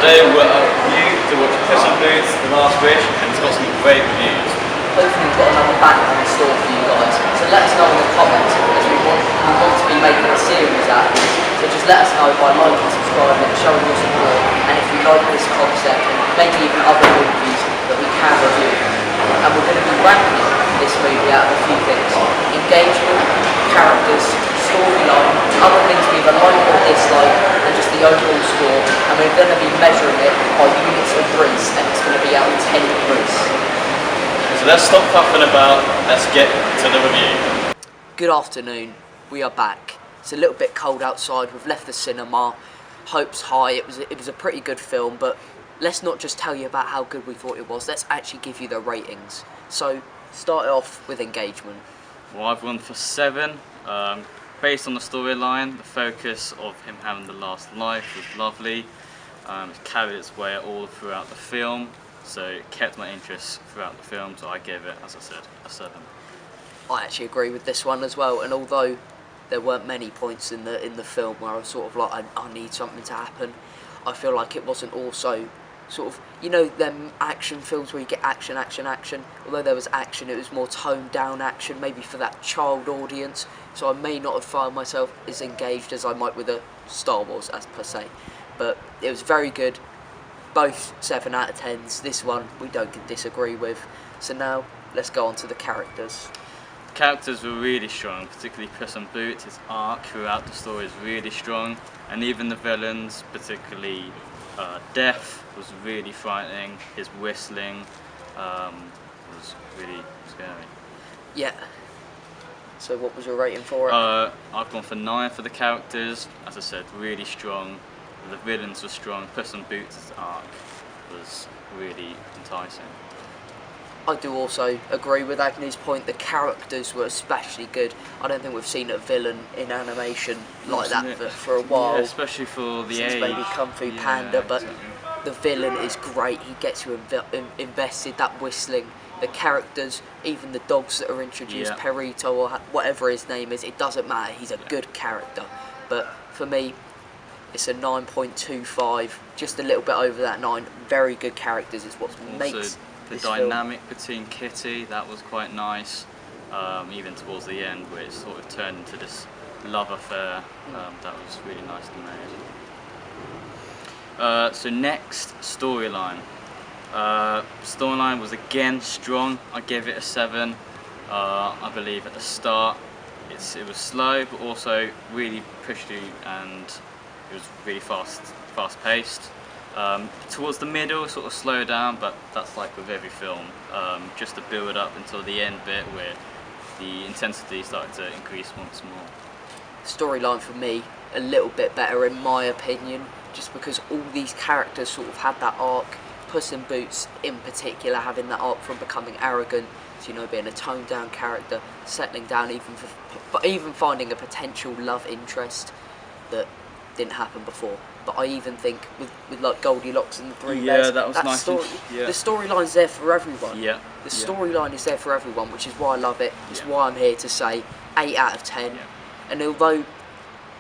today we're out with you to watch Puss In Boots, The Last Wish, and it's got some great reviews. Hopefully we've got another banger in store for you guys. So let us know in the comments, as we want to be making a series out of this. So just let us know by liking, subscribing, showing your support, and if you like this concept, maybe even other movies that we can review. And we're going to be ranking this movie out of a few things: engagement, characters, storyline, other things we either like or dislike, and just the overall score. And we're going to be measuring it by units of Rizzy, and it's going to be out of 10 Rizzy. So let's stop puffing about, let's get to the review. Good afternoon, we are back. It's a little bit cold outside, we've left the cinema, hopes high, it was a pretty good film, but let's not just tell you about how good we thought it was, let's actually give you the ratings. So, start it off with engagement. Well, I've gone for 7. Based on the storyline, the focus of him having the last life was lovely. It carried its way all throughout the film, so it kept my interest throughout the film, so I gave it, as I said, a 7. I actually agree with this one as well, and although there weren't many points in the film where I was sort of like, I need something to happen, I feel like it wasn't also sort of, you know, them action films where you get action. Although there was action, it was more toned down action, maybe for that child audience, so I may not have found myself as engaged as I might with a Star Wars as per se, but it was very good. Both 7 out of 10s. This one we don't disagree with. So now let's go on to the characters. The characters were really strong, particularly Puss In Boots. His arc throughout the story is really strong, and even the villains, particularly Death, was really frightening. His whistling was really scary. Yeah. So what was your rating for it? I've gone for 9 for the characters. As I said, really strong. The villains were strong. Puss In Boots' arc was really enticing. I do also agree with Agni's point. The characters were especially good. I don't think we've seen a villain in animation like that for a while. Yeah, especially for the since age. Maybe Kung Fu Panda, but exactly. The villain is great. He gets you invested. That whistling, the characters, even the dogs that are introduced, Perito or whatever his name is, it doesn't matter. He's a good character. But for me, it's a 9.25, just a little bit over that 9. Very good characters is what makes the dynamic between Kitty, that was quite nice, even towards the end where it sort of turned into this love affair. That was really nicely made. So next, storyline. Storyline was again strong. I gave it a 7. I believe at the start it was slow, but also really pushy, and it was really fast paced. Towards the middle, it sort of slowed down, but that's like with every film. Just to build up until the end bit where the intensity started to increase once more. Storyline for me, a little bit better in my opinion, just because all these characters sort of had that arc. Puss In Boots in particular having that arc from becoming arrogant to, you know, being a toned down character, settling down, even finding a potential love interest that didn't happen before. But I even think with like Goldilocks and the Three Bears, that was nice. The storyline's there for everyone. Yeah. The storyline is there for everyone, which is why I love it. It's why I'm here to say 8 out of 10. Yeah. And although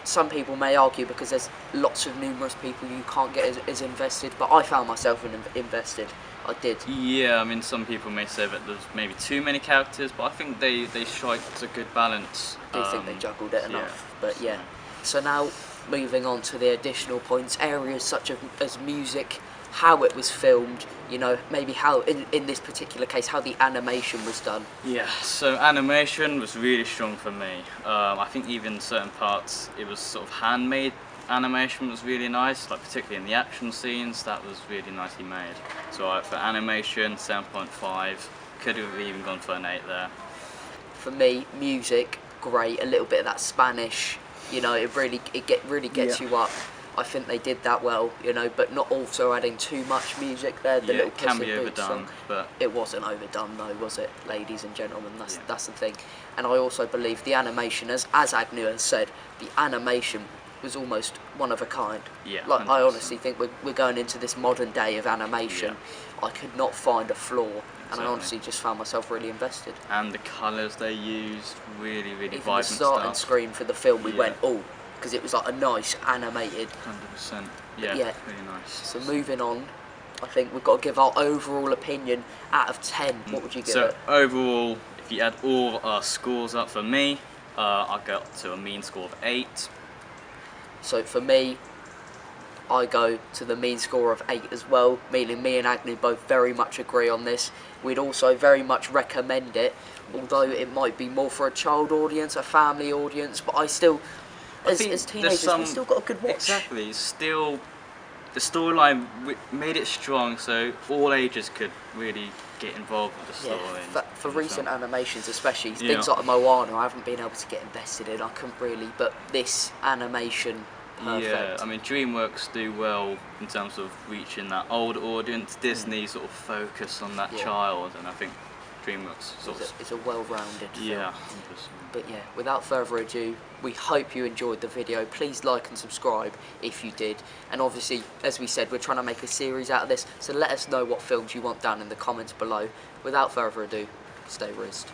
some people may argue because there's lots of numerous people you can't get as invested, but I found myself invested. I did. Yeah, I mean, some people may say that there's maybe too many characters, but I think they strike a good balance. I do think they juggled it enough, but yeah. So now, moving on to the additional points, areas such as music, how it was filmed, you know, maybe how, in this particular case, how the animation was done. Yeah, so animation was really strong for me. I think even certain parts, it was sort of handmade animation was really nice, like particularly in the action scenes, that was really nicely made. So for animation, 7.5, could have even gone for an 8 there. For me, music, great, a little bit of that Spanish, you know, it really gets you up. I think they did that well, you know, but not also adding too much music there. The little it can Puss be In Boots overdone, song. but it wasn't overdone though, was it, ladies and gentlemen? That's the thing. And I also believe the animation, as Agnew has said, the animation was almost one of a kind. Yeah, like 100%. I honestly think we're going into this modern day of animation. I could not find a flaw. And I honestly just found myself really invested. And the colours they used, really Even vibrant the starting stuff. screen for the film, we went, oh, because it was like a nice animated. 100%. Yeah, yeah. really nice. So moving on, I think we've got to give our overall opinion out of 10. What would you give So it? overall, if you add all our scores up for me, I got to a mean score of 8. So for me, I go to the mean score of 8 as well, meaning me and Agnew both very much agree on this. We'd also very much recommend it, although it might be more for a child audience, a family audience, but I still, as teenagers, we still got a good watch. Exactly, still, the storyline made it strong, so all ages could really get involved with the story. Yeah, for recent animations especially, things like Moana I haven't been able to get invested in, I couldn't really, but this animation, perfect. Yeah, I mean DreamWorks do well in terms of reaching that older audience. Disney sort of focus on that child, and I think DreamWorks sort of... It's a well-rounded film. Yeah, 100%. But yeah, without further ado, we hope you enjoyed the video. Please like and subscribe if you did. And obviously, as we said, we're trying to make a series out of this, so let us know what films you want down in the comments below. Without further ado, stay rizzed.